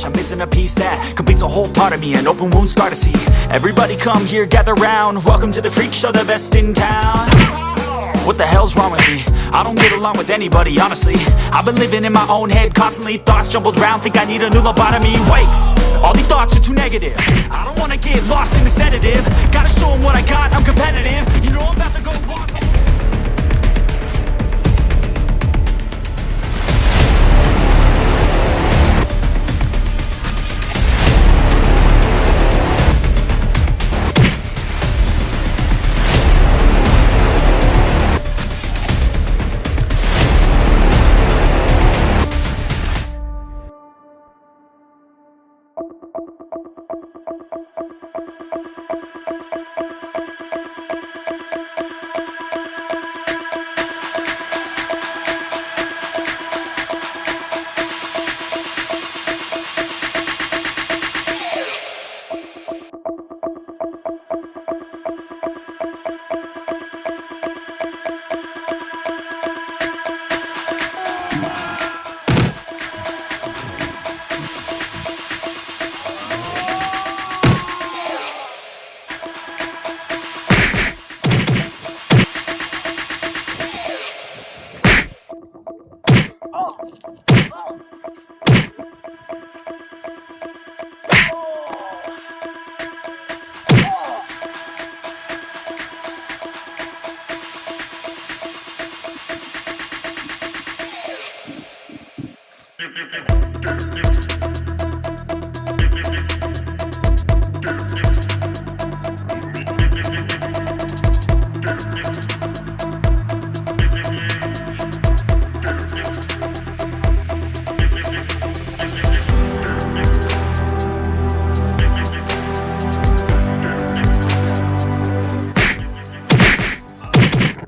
I'm missing a piece that completes a whole part of me, an open wound scar to see. Everybody come here, gather round. Welcome to the freak show, the best in town. What the hell's wrong with me? I don't get along with anybody, honestly. I've been living in my own head constantly. Thoughts jumbled round, think I need a new lobotomy. Wait, all these thoughts are too negative. I don't wanna get lost in the sedative. Gotta show them what I got, I'm competitive. You know I'm about to go walk.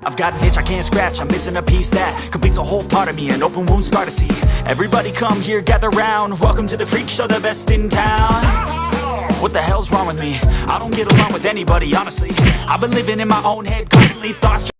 I've got an itch I can't scratch, I'm missing a piece that completes a whole part of me, an open wound scar to see. Everybody come here, gather round. Welcome to the freak show, the best in town. What the hell's wrong with me? I don't get along with anybody, honestly. I've been living in my own head constantly. Thoughts